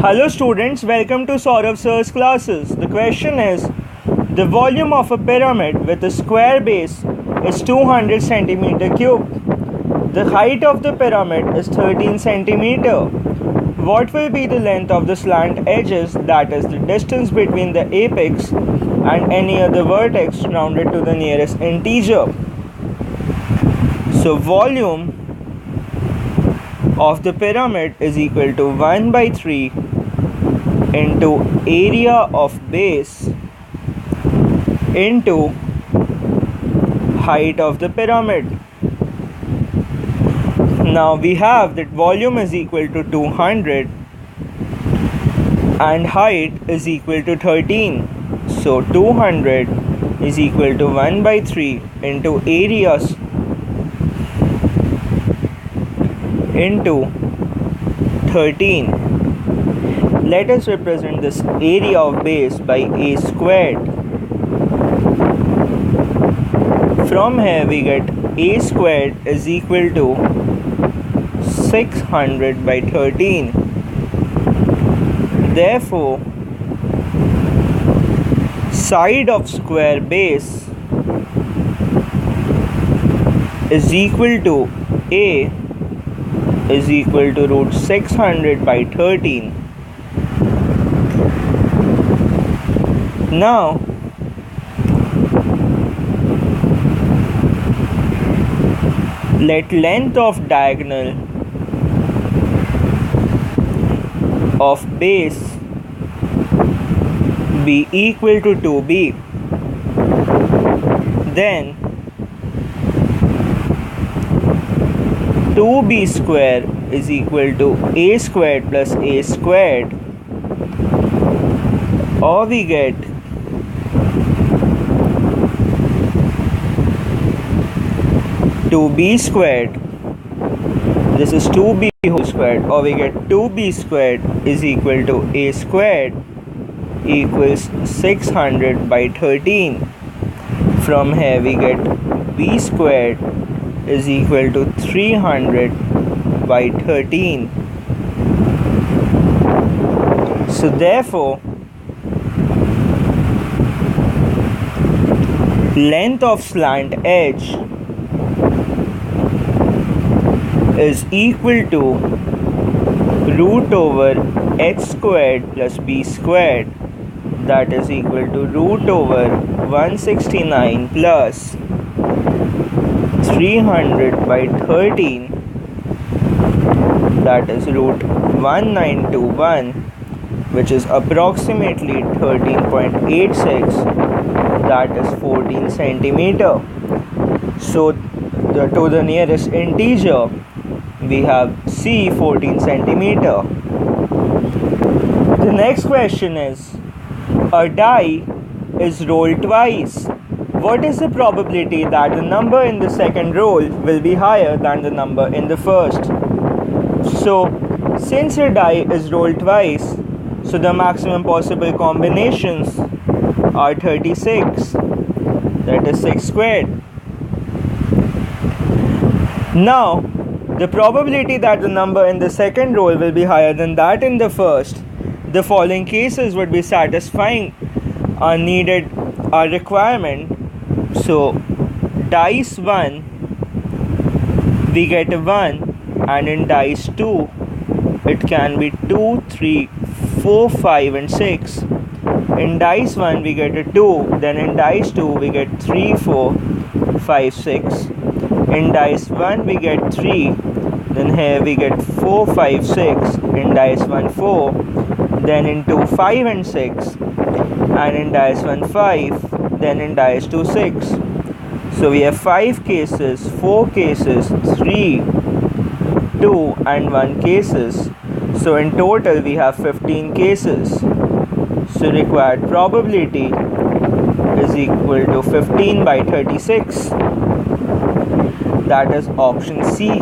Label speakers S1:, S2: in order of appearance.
S1: Hello students, welcome to SOURAV sir's classes. The question is, the volume of a pyramid with a square base is 200 centimeter cube. The height of the pyramid is 13 centimeter. What will be the length of the slant edges, that is the distance between the apex and any other vertex rounded to the nearest integer? So volume of the pyramid is equal to 1 by 3 into area of base into height of the pyramid. Now we have that volume is equal to 200 and height is equal to 13. So 200 is equal to 1 by 3 into areas into 13. Let us represent this area of base by a squared. From here we get a squared is equal to 600 by 13. Therefore, side of square base is equal to a is equal to root 600 by 13. Now let length of diagonal of base be equal to 2b. Then 2b square is equal to a squared plus a squared, or we get 2b squared, this is 2b whole squared, or we get 2b squared is equal to a squared equals 600 by 13. From here we get b squared is equal to 300 by 13. So therefore, length of slant edge is equal to root over h squared plus b squared, that is equal to root over 169 plus 300 by 13, that is root 1921, which is approximately 13.86, that is 14 centimeter. So to the nearest integer we have c 14 centimeter. The next question is, a die is rolled twice. What is the probability that the number in the second roll will be higher than the number in the first? So since a die is rolled twice, so the maximum possible combinations are 36, that is 6 squared. Now the probability that the number in the second roll will be higher than that in the first, the following cases would be satisfying our requirement. So dice 1 we get a 1, and in dice 2 it can be 2, 3, 4, 5 and 6. In dice 1 we get a 2, then in dice 2 we get 3, 4, 5, 6. In dice 1 we get 3, then here we get 4, 5, 6. In dice 1 4, then in 2 5 and 6, and in dice 1 5, then in dice 2 6. So we have 5 cases, 4 cases, 3, 2 and 1 cases. So in total we have 15 cases. So required probability is equal to 15 by 36. That is option C.